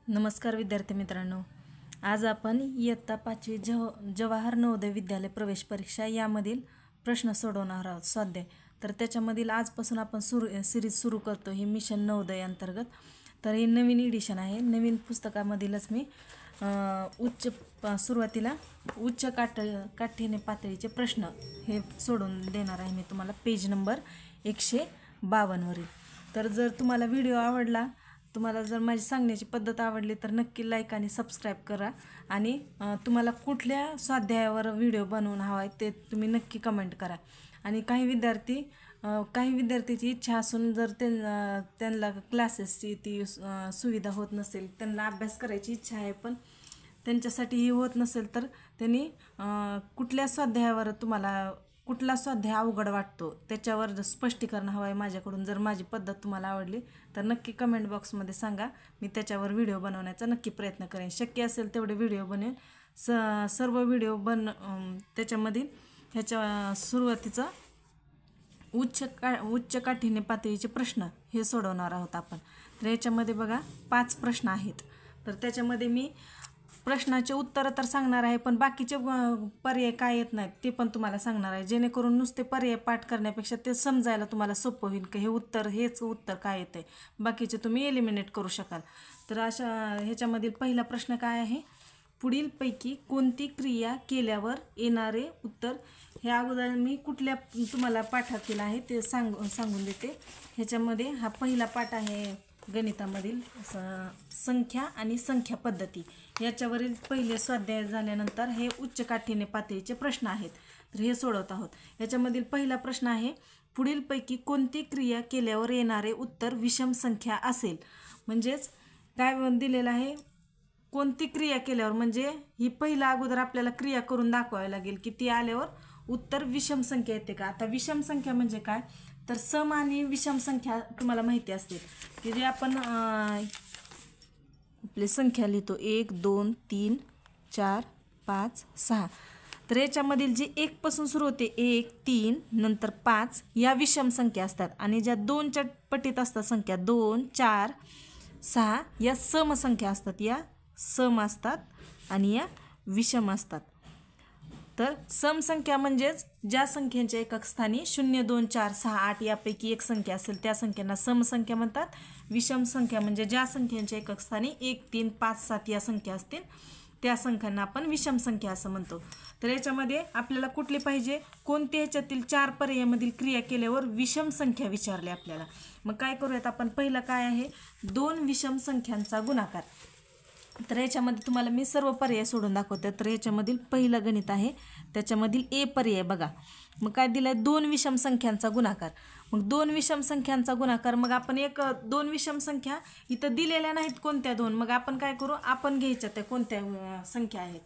नमस्कार विद्यार्थी मित्रांनो, आज आपण इयत्ता 5वी जवाहर नवोदय विद्यालय प्रवेश परीक्षा यामधील प्रश्न सोडवणार आहोत स्वाध्याय। तर त्याच्यामधील आजपासून आपण सिरीज सुरू करतो ही मिशन नवोदय अंतर्गत। तर हे नवीन एडिशन आहे। नवीन पुस्तकामधीलच मी सुरुवातीला उच्च काठीण्य पातळीचे प्रश्न हे सोडून देणार आहे मी तुम्हाला पेज नंबर 152 वरील। तर जर तुम्हाला व्हिडिओ आवडला, तुम्हाला जर माझी सांगण्याची पद्धत आवडली तर नक्की लाईक आणि सबस्क्राईब करा आणि तुम्हाला कुठल्या स्वाध्यायावर व्हिडिओ बनवून हवा आहे ते तुम्ही नक्की कमेंट करा। आणि काही विद्यार्थीची इच्छा असून जर त्यांना क्लासेसची ती सुविधा होत नसेल, त्यांना अभ्यास करायची इच्छा आहे पण त्यांच्यासाठी ही होत नसेल, तर त्यांनी कुठल्या स्वाध्यायावर तुम्हाला कुठला स्वाध्याय अवघड वाटतो त्याच्यावर स्पष्टीकरण हवं आहे माझ्याकडून। जर माझी पद्धत तुम्हाला आवडली तर नक्की कमेंट बॉक्समध्ये सांगा, मी त्याच्यावर व्हिडिओ बनवण्याचा नक्की प्रयत्न करेन। शक्य असेल तेवढे व्हिडिओ बनवेन। सर्व व्हिडिओ त्याच्यामधील ह्याच्या सुरुवातीचा उच्च काठीण्य पातळीचे प्रश्न हे सोडवणार आहोत आपण। तर याच्यामध्ये बघा 5 प्रश्न आहेत। तर त्याच्यामध्ये मी प्रश्नाचे उत्तर तर सांगणार आहे पण बाकीचे पर्याय काय येत नाहीत ते पण तुम्हाला सांगणार आहे, जेणेकरून नुसते पर्याय पाठ करण्यापेक्षा ते समजायला तुम्हाला सोपं होईल की हेच उत्तर काय येते, बाकीचे तुम्ही एलिमिनेट करू शकाल। तर अशा ह्याच्यामधील पहिला प्रश्न काय आहे, पुढीलपैकी कोणती क्रिया केल्यावर येणारे उत्तर। हे अगोदर मी कुठल्या तुम्हाला पाठातील आहे ते सांगून देते। ह्याच्यामध्ये हा पहिला पाठ आहे गणितामधील संख्या आणि संख्या पद्धती याच्यावरील पहिले स्वाध्याय झाल्यानंतर हे उच्च काठीण्य पातळीचे प्रश्न आहेत। तर हे सोडवत आहोत। याच्यामधील पहिला प्रश्न आहे, पुढीलपैकी कोणती क्रिया केल्यावर येणारे उत्तर विषम संख्या असेल। म्हणजेच काय दिलेलं आहे, कोणती क्रिया केल्यावर, म्हणजे ही पहिला अगोदर आपल्याला क्रिया करून दाखवावी लागेल की ती आल्यावर उत्तर विषम संख्या येते का। आता विषम संख्या म्हणजे काय, तर सम आणि विषम संख्या तुम्हाला माहिती असते की जे आपण आपली संख्या लिहितो 1 2 3 4 5 6। तर याच्यामधील जे 1 पासून सुरू होते 1 3 नंतर 5 या विषम संख्या असतात आणि ज्या 2च्या पटीत असतात संख्या 2 4 6 या सम संख्या असतात, या सम असतात आणि या विषम असतात। तर सम संख्या म्हणजेच ज्या संख्यांच्या एकक स्थानी 0 2 4 6 8 यापैकी एक संख्या असेल त्या संख्यांना सम संख्या म्हणतात। विषम संख्या म्हणजे ज्या संख्यांच्या एकक स्थानी 1 3 5 7 या संख्या असतील त्या संख्यांना आपण विषम संख्या असं म्हणतो। तर याच्यामध्ये आपल्याला कुठली पाहिजे, कोणत्या ह्याच्यातील 4 पर्यायामधील क्रिया केल्यावर विषम संख्या विचारली आपल्याला। मग काय करूयात आपण, पहिला काय आहे, 2 विषम संख्यांचा गुणाकार। तर याच्यामध्ये तुम्हाला मी सर्व पर्याय सोडून दाखवते। तर याच्यामधील पहिलं गणित आहे, त्याच्यामधील ए पर्याय बघा। मग काय दिलं आहे, 2 विषम संख्यांचा गुणाकार। मग 2 विषम संख्यांचा गुणाकार, मग आपण 2 विषम संख्या इथं दिलेल्या नाहीत कोणत्या 2, मग आपण काय करू, आपण घ्यायच्या त्या कोणत्या संख्या आहेत।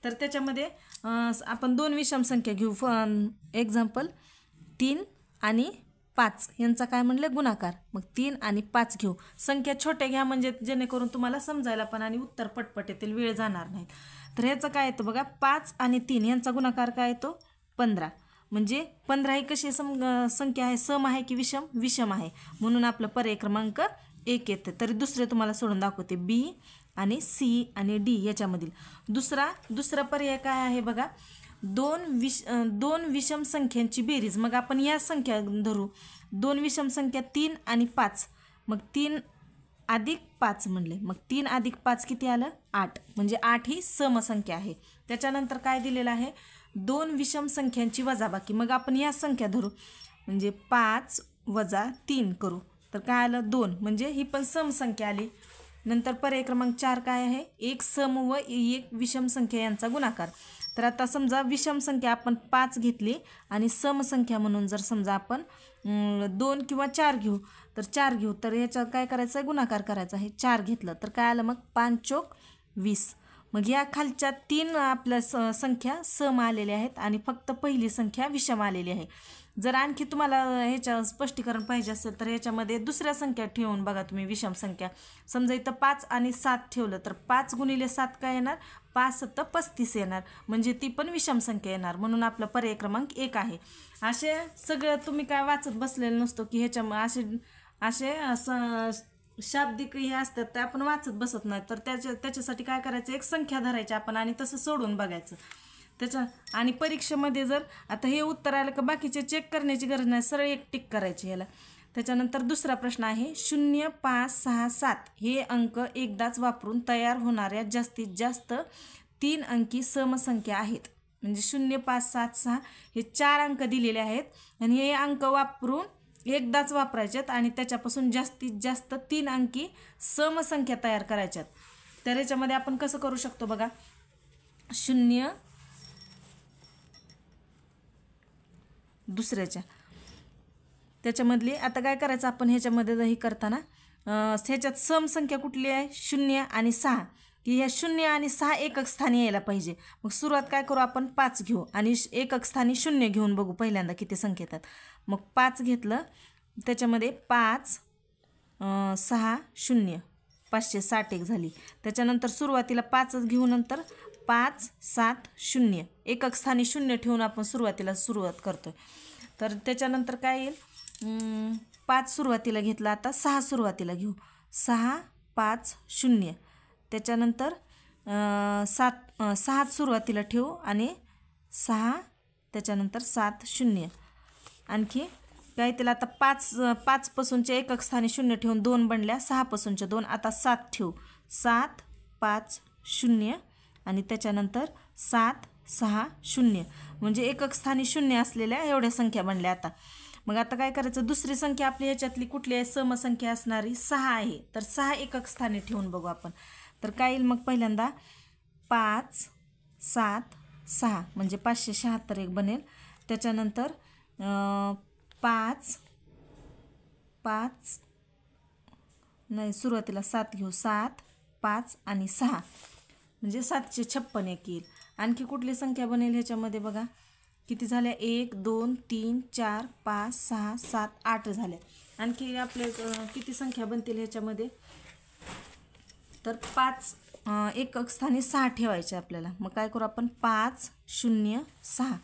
तर त्याच्यामध्ये आपण 2 विषम संख्या घेऊ। एक्झाम्पल 3 आणि 5 यांचा काय म्हणलं गुणाकार, मग 3 आणि 5 घेऊ। संख्या छोट्या घ्या म्हणजे जेणेकरून तुम्हाला समजायला पण आणि उत्तर पटपट येतील, वेळ जाणार नाही। तर ह्याचं काय येतं बघा, 5 आणि 3 यांचा गुणाकार काय येतो 15। म्हणजे 15 ही कशी संख्या आहे, सम आहे की विषम, विषम आहे, म्हणून आपलं पर्याय क्रमांक 1 येतं। तरी दुसरे तुम्हाला सोडून दाखवते, बी आणि सी आणि डी याच्यामधील दुसरा पर्याय काय आहे बघा, 2 विषम संख्यांची बेरीज। मग आपण या संख्या धरू, 2 विषम संख्या 3 आणि 5, मग 3 अधिक 5 म्हणले, मग 3 अधिक 5 किती आलं 8, म्हणजे 8 ही समसंख्या आहे। त्याच्यानंतर काय दिलेलं आहे, 2 विषम संख्यांची वजाबाकी। मग आपण या संख्या धरू, म्हणजे 5 वजा 3 करू, तर काय आलं 2, म्हणजे ही पण समसंख्या आली। नंतर पर्याय क्रमांक 4 काय आहे, 1 सम व 1 विषम संख्या यांचा गुणाकार। तर आता समजा विषम संख्या आपण 5 घेतली आणि समसंख्या म्हणून जर समजा आपण 2 किंवा 4 घेऊ, तर 4 घेऊ, तर ह्याचा काय करायचं आहे, गुणाकार करायचा आहे। 4 घेतलं तर काय आलं, मग 5 चोक 20। मग या खालच्या 3 आपल्या संख्या सम आलेल्या आहेत आणि फक्त पहिली संख्या विषम आलेली आहे। जर आणखी तुम्हाला ह्याच्या स्पष्टीकरण पाहिजे असेल तर ह्याच्यामध्ये दुसऱ्या संख्या ठेवून बघा तुम्ही, विषम संख्या। समजा इथं 5 आणि 7 ठेवलं तर 5 गुणिले 7 काय येणार, 5 7 35 येणार, म्हणजे ती पण विषम संख्या येणार, म्हणून आपला पर्याय क्रमांक 1 आहे। असे सगळं तुम्ही काय वाचत बसलेलं नसतो की ह्याच्या असे शाब्दिक हे असतात ते आपण वाचत बसत नाही, तर त्याच्यासाठी काय करायचं, एक संख्या धरायची आपण आणि तसं सोडून बघायचं त्याच्या. आणि परीक्षेमध्ये जर आता हे उत्तर आलं का बाकीचे चेक करण्याची गरज नाही, सरळ एक टिक करायची याला. त्याच्यानंतर दुसरा प्रश्न आहे 0, 5, 6, 7 हे अंक एकदाच वापरून तयार होणाऱ्या जास्तीत जास्त 3 अंकी समसंख्या आहेत. म्हणजे 0, 5, 7, 6 हे 4 अंक दिलेले आहेत आणि हे अंक वापरून एकदाच वापरायच्यात आणि त्याच्यापासून जास्तीत जास्त 3 अंकी समसंख्या तयार करायच्यात. तर याच्यामध्ये आपण कसं करू शकतो बघा, 0 दुसऱ्याच्या त्याच्यामधली आता काय करायचं आपण ह्याच्यामध्ये ही करताना ह्याच्यात समसंख्या कुठली आहे, 0 आणि 6, की ह्या 0 आणि 6 एकक स्थानी यायला पाहिजे. मग सुरुवात काय करू आपण, 5 घेऊ आणि एकक स्थानी 0 घेऊन बघू पहिल्यांदा किती संख्या येतात. मग 5 घेतलं, त्याच्यामध्ये 5, 6, 0 561 झाली. त्याच्यानंतर सुरुवातीला 5च घेऊ, नंतर 5, 7, 0 एकक स्थानी 0 ठेवून आपण सुरुवात करतोय. तर त्याच्यानंतर काय येईल, 5 सुरुवातीला घेतला, आता 6 सुरुवातीला घेऊ, 6, 5, 0 त्याच्यानंतर 6 सुरुवातीला ठेवू आणि 6 त्याच्यानंतर 7, 0 आणखी काय त्याला आता 5 पासूनच्या एकक स्थानी 0 ठेवून 2 बनल्या, 6 पासूनच्या 2 आता 7 ठेवू, 7, 5, 0 आणि त्याच्यानंतर 7, 6, 0 म्हणजे एकक स्थानी 0 असलेल्या एवढ्या संख्या बनल्या. मग आता काय करायचं, दुसरी संख्या आपली ह्याच्यातली कुठली आहे, समसंख्या असणारी 6 आहे. तर 6 एकक स्थानी ठेवून बघू आपण. तर काय येईल मग, पहिल्यांदा 5, 7, 6 म्हणजे 576 एक बनेल. त्याच्यानंतर 5 नाही सुरुवातीला 7 घेऊ, 7, 5 आणि 6 म्हणजे 756 एक येईल. आणखी कुठली संख्या बनेल ह्याच्यामध्ये बघा, किती झाल्या, 1, 2, 3, 4, 5, 6, 7, 8 झाल्या. आणखी आपले किती संख्या बनतील ह्याच्यामध्ये, तर 5 एकक स्थानी 6 ठेवायचे आपल्याला. मग काय करू आपण, 5, 0, 6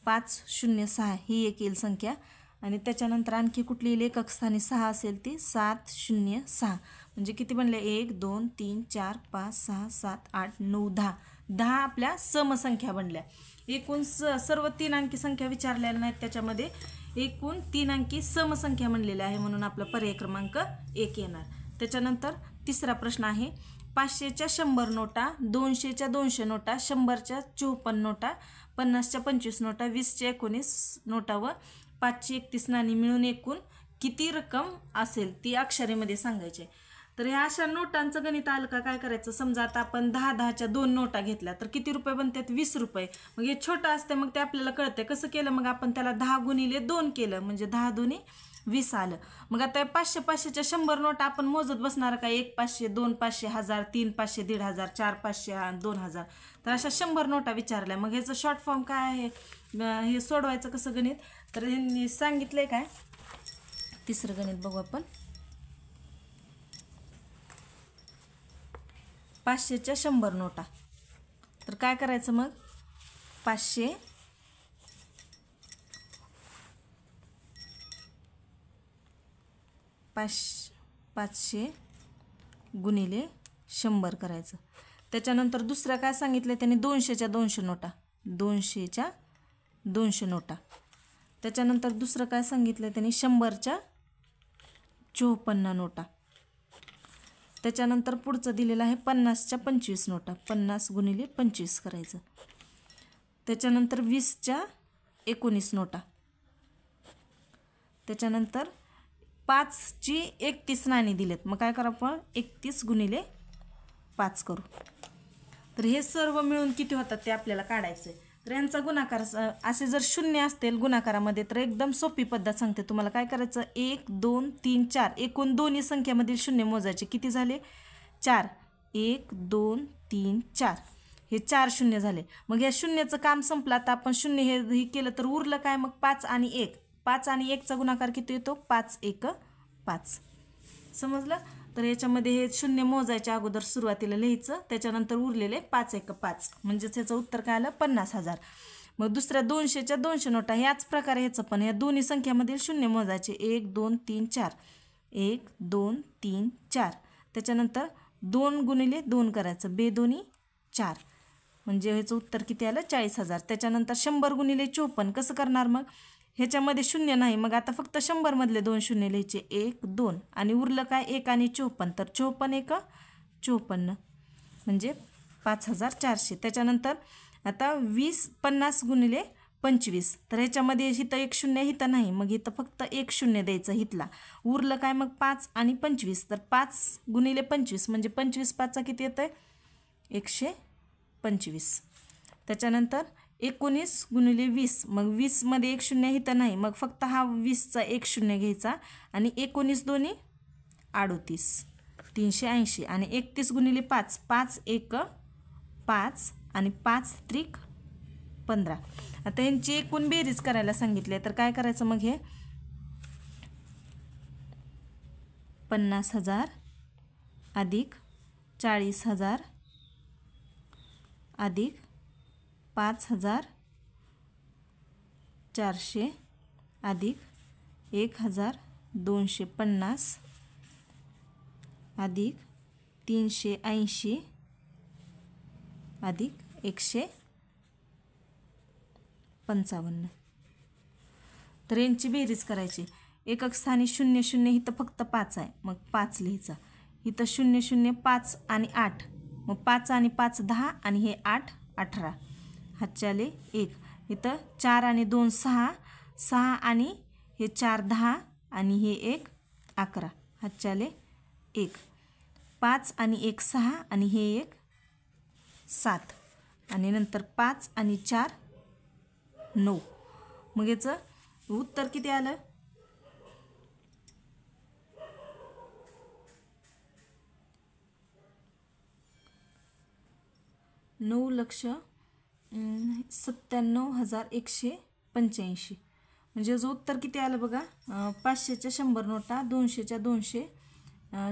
506 ही एक येईल संख्या. आणि त्याच्यानंतर आणखी कुठली येईल, एकक स्थानी 6 असेल ती 706 म्हणजे किती बनले, 1, 2, 3, 4, 5, 6, 7, 8, 9, 10 आपल्या समसंख्या बनल्या. एकूण सर्व 3 अंकी संख्या विचारलेल्या नाहीत, त्याच्यामध्ये एकूण 3 अंकी समसंख्या म्हणलेल्या आहे, म्हणून आपला पर्याय क्रमांक 1 येणार. त्याच्यानंतर तिसरा प्रश्न आहे 500च्या 100 नोटा, 200च्या 200 नोटा, 100च्या 54 नोटा, 50च्या 25 नोटा, 20च्या 19 नोटा व 5ची 31 नाणी मिळून एकूण किती रक्कम असेल ती अक्षरेमध्ये सांगायचे. तर ह्या अशा नोटांचं गणित आलं का, काय करायचं, समजा आता आपण 10-10च्या 2 नोटा घेतल्या तर किती रुपये बनतात, 20 रुपये. मग हे छोटं असते, मग ते आपल्याला कळतंय कसं केलं, मग आपण त्याला 10 गुणिले 2 केलं म्हणजे 10 दुनी 20 आलं. मग आता 500-500च्या 100 नोटा आपण मोजत बसणार का, 1 500, 2 500, 1000, 3 500, 1500, 4 500, 2000. तर अशा 100 नोटा विचारल्या. मग ह्याचं शॉर्ट फॉर्म काय आहे, हे सोडवायचं कसं गणित, तर ह्यांनी सांगितलंय काय, तिसरं गणित बघू आपण. 500च्या 100 नोटा, तर काय करायचं मग, 500 गुणिले 100 करायचं. त्याच्यानंतर दुसरं काय सांगितलं त्यांनी, 200च्या 200 नोटा, 200च्या 200 नोटा. त्याच्यानंतर दुसरं काय सांगितलं त्यांनी, 100च्या 54 नोटा. त्याच्यानंतर पुढचं दिलेलं आहे 50च्या 25 नोटा, 50 गुणिले 25 करायचं. त्याच्यानंतर 20च्या 19 नोटा. त्याच्यानंतर 5ची 31 नाणी दिलेत, मग काय करू आपण, 31 गुणिले 5 करू. तर हे सर्व मिळून किती होतात ते आपल्याला काढायचं आहे. तर यांचा गुणाकार असे जर 0 असतील गुणाकारामध्ये तर एकदम सोपी पद्धत सांगते तुम्हाला. काय करायचं, 1, 2, 3, 4 एकूण दोन्ही संख्येमधील 0 मोजायचे. किती झाले, 4. 1, 2, 3, 4 हे 4 0 झाले. मग या शून्याचं काम संपलं. आता आपण 0 हे केलं तर उरलं काय, मग 5 आणि 1. 5 आणि 1चा गुणाकार किती येतो, 5 1 5. समजलं. तर याच्यामध्ये हे 0 मोजायच्या अगोदर सुरुवातीला लिहायचं, त्याच्यानंतर उरलेले 5 1 5 म्हणजेच ह्याचं उत्तर काय आलं, 50,000. मग दुसऱ्या 200च्या 200 नोटा, ह्याच प्रकारे ह्याचं पण या दोन्ही संख्यामधील 0 मोजायचे. 1 2 3 4 1 2 3 4. त्याच्यानंतर 2 गुणिले 2 करायचं, 2 दोन्ही 4, म्हणजे ह्याचं उत्तर किती आलं 40,000. त्याच्यानंतर 100 गुणिले 54 कसं करणार मग? ह्याच्यामध्ये शून्य नाही, मग आता फक्त 100 मधले 2 शून्य लिहायचे, 1 2 आणि उरलं काय 1 आणि 54, तर 54 1 54 म्हणजे 5400. त्याच्यानंतर आता 50 गुणिले 25, तर ह्याच्यामध्ये इथं 1 शून्य इथं नाही, मग इथं फक्त 1 शून्य द्यायचं इथला. उरलं काय मग 5 आणि 25, तर 5 गुणिले 25 म्हणजे 25 5चा किती येतं आहे 125. त्याच्यानंतर 19 गुणिले 20, मग 20मध्ये 1 शून्य इथं नाही, मग फक्त हा 20चा 1 शून्य घ्यायचा आणि 19 दोन्ही 38 380 आणि 31 गुणिले 5, 5 1 5 आणि 5 त्रिक 15. आता यांची एकूण बेरीज करायला सांगितले, तर काय करायचं मग? हे 50,000 अधिक 40,000 अधिक 5,400 अधिक 1,250 अधिक 380 अधिक 155. तर यांची बेरीज करायची. एकक स्थानी 0 0 इथं फक्त 5 आहे, मग 5 लिहायचा. इथं 0 0 5 आणि 8, मग 5 आणि 5 10 आणि हे 8 18, हातच्याले 1. इथं 4 आणि 2 6, 6 आणि हे 4 10 आणि हे 1 11, हातच्याले 1. 5 आणि 1 6 आणि हे 1 7 आणि नंतर 5 आणि 4 9. मग याचं उत्तर किती आलं? 9,97,185. म्हणजे याचं उत्तर किती आलं बघा. 500च्या 100 नोटा, 200च्या 200,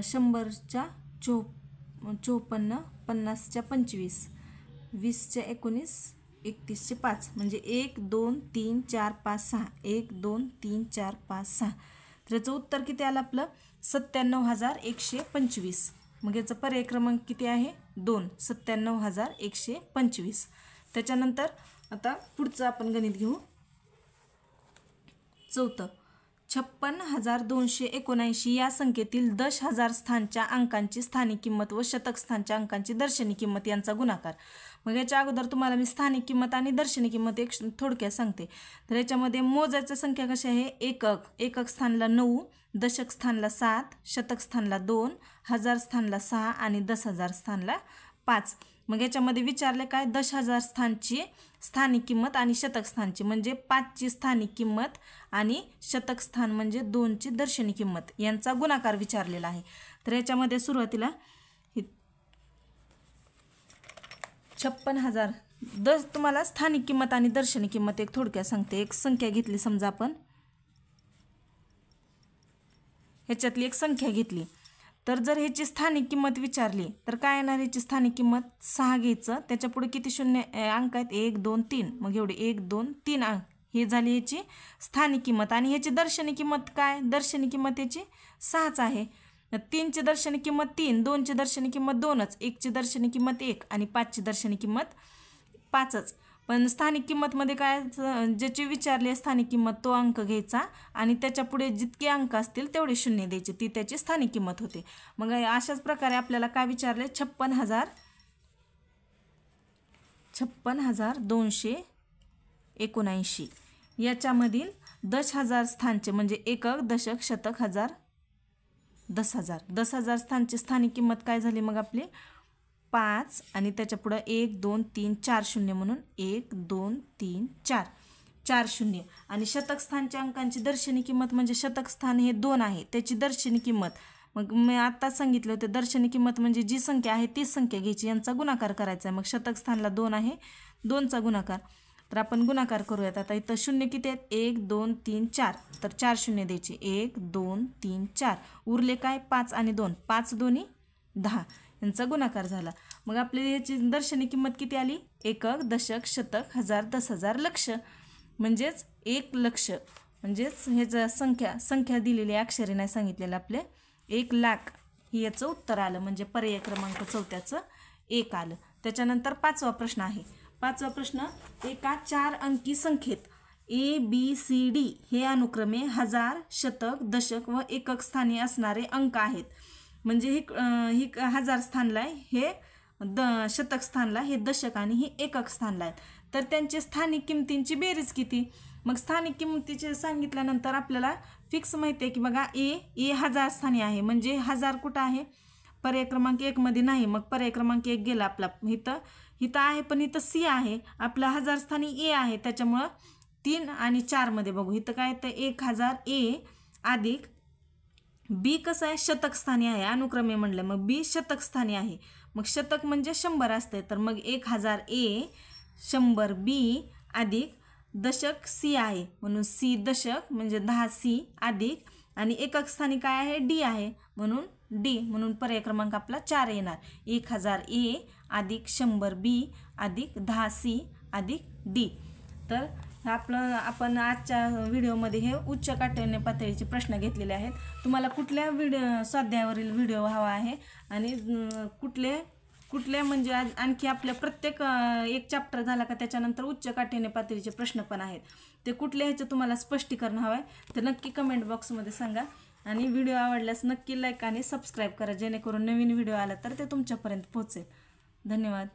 100च्या 54, 50च्या 25, 20च्या 19, 31चे 5, म्हणजे 1 2 3 4 5 6, 1 2 3 4 5 6. तर याचं उत्तर किती आलं आपलं 97,125. मग याचा पर्याय क्रमांक किती आहे 2, 97,125. त्याच्यानंतर आता पुढचं आपण गणित घेऊ. चौथं, 56,279 या संख्येतील 10,000 स्थानच्या अंकांची स्थानिक किंमत व शतक स्थानच्या अंकांची दर्शनी किंमत यांचा गुणाकार. मग याच्या अगोदर तुम्हाला मी स्थानिक किंमत आणि दर्शनी किंमत एक थोडक्यात सांगते. तर याच्यामध्ये मोजायच्या संख्या कशा आहे? एकक स्थानला 9, दशक स्थानला 7, शतक स्थानला 2, हजार स्थानला 6 आणि 10,000 स्थानला 5. मग याच्यामध्ये विचारले काय 10,000 स्थानची स्थानिक किंमत आणि शतक स्थानची म्हणजे 5ची स्थानिक किंमत आणि शतक स्थान म्हणजे 2ची दर्शनी किंमत यांचा गुणाकार विचारलेला आहे. तर याच्यामध्ये सुरुवातीला 56,000 तुम्हाला स्थानिक किंमत आणि दर्शनी किंमत एक थोडक्यात सांगते. एक संख्या घेतली, समजा आपण ह्याच्यातली एक संख्या घेतली, तर जर ह्याची स्थानिक किंमत विचारली तर काय येणार? ह्याची स्थानिक किंमत 6 घ्यायचं, त्याच्या पुढे किती शून्य अंक आहेत 1 2 3, मग एवढे 1 2 3 अंक हे झाली ह्याची स्थानिक किंमत. आणि ह्याची दर्शनी किंमत काय? दर्शनी किंमत ह्याची 6च आहे. 3ची दर्शनी किंमत 3, 2ची दर्शनी किंमत 2च, 1ची दर्शनी किंमत 1 आणि 5ची दर्शनी किंमत 5च. पण स्थानिक किंमतमध्ये काय, ज्याची विचारली आहे स्थानिक किंमत तो अंक घ्यायचा आणि त्याच्या पुढे जितके अंक असतील तेवढे शून्य द्यायचे, ती त्याची स्थानिक किंमत होते. मग अशाच प्रकारे आपल्याला काय विचारले 56,279 याच्यामधील 10,000 स्थानचे म्हणजे एकक, दशक, शतक, हजार, 10,000. 10,000 स्थानची स्थानिक किंमत काय झाली मग आपली 5 आणि त्याच्या पुढं 1 2 3 4 शून्य म्हणून 1 2 3 4 4 शून्य. आणि शतक स्थानच्या अंकांची दर्शनी किंमत म्हणजे शतक स्थान हे 2 आहे, त्याची दर्शनी किंमत. मग मी आत्ता सांगितलं होतं दर्शनी किंमत म्हणजे जी संख्या आहे तीच संख्या घ्यायची, यांचा गुणाकार करायचा आहे. मग शतक स्थानला 2 आहे, 2चा गुणाकार. तर आपण गुणाकार करूयात. आता इथं शून्य किती आहेत 1 2 3 4, तर 4 शून्य द्यायचे 1 2 3 4. उरले काय 5 आणि 2, 5 दोन्ही 10 यांचा गुणाकार झाला. मग आपली याची दर्शनी किंमत किती आली? एकक, दशक, शतक, हजार, 10,000, लक्ष. म्हणजेच 1 लक्ष म्हणजेच ह्याचं संख्या दिलेली अक्षरे नाही सांगितलेलं आपले 1,00,000 ही याचं उत्तर आलं. म्हणजे पर्याय क्रमांक 4चं 1 आलं. त्याच्यानंतर 5वा प्रश्न आहे. 5वा प्रश्न, एका 4 अंकी संख्येत ABCD हे अनुक्रमे हजार, शतक, दशक व एकक स्थानी असणारे अंक आहेत. म्हणजे ही हजार स्थानला आहे, हे शतक स्थानला, हे दशक आणि हे एकक स्थानला आहेत. तर त्यांचे स्थानिक किमतींची बेरीज किती? मग स्थानिक किमतीचे सांगितल्यानंतर आपल्याला फिक्स माहिती आहे की बघा ए हजार स्थानी आहे. म्हणजे हजार कुठं आहे? पर्याय क्रमांक 1 मध्ये नाही. मग पर्याय क्रमांक 1 गेला आपला. इथं आहे, पण इथं C आहे. आपला हजार स्थानी A आहे. त्याच्यामुळं 3 आणि 4 मध्ये बघू. इथं काय तर 1000 A अधिक B कसं आहे? शतक स्थानी आहे. अनुक्रमे म्हणलं मग B शतक स्थानी आहे. मग शतक म्हणजे 100 असते. तर मग 1000 A 100 B अधिक दशक C आहे म्हणून C दशक म्हणजे 10C अधिक आणि एकक स्थानी काय आहे? D आहे म्हणून D. म्हणून पर्याय क्रमांक आपला 4 येणार. 1000 A अधिक 100 B अधिक 10C अधिक D. तर आपण आजच्या व्हिडिओमध्ये हे उच्च काठिण्य पातळीचे प्रश्न घेतलेले आहेत. तुम्हाला कुठल्या स्वाध्यायावरील व्हिडिओ हवा आहे आणि कुठले म्हणजे आणखी आपल्या प्रत्येक एक चॅप्टर झाला का त्याच्यानंतर उच्च काठिण्य पातळीचे प्रश्न पण आहेत. ते कुठल्या ह्याचं तुम्हाला स्पष्टीकरण हवं आहे तर नक्की कमेंट बॉक्समध्ये सांगा. आणि व्हिडिओ आवडल्यास नक्की लाईक आणि सबस्क्राईब करा, जेणेकरून नवीन व्हिडिओ आला तर ते तुमच्यापर्यंत पोहोचेल. धन्यवाद.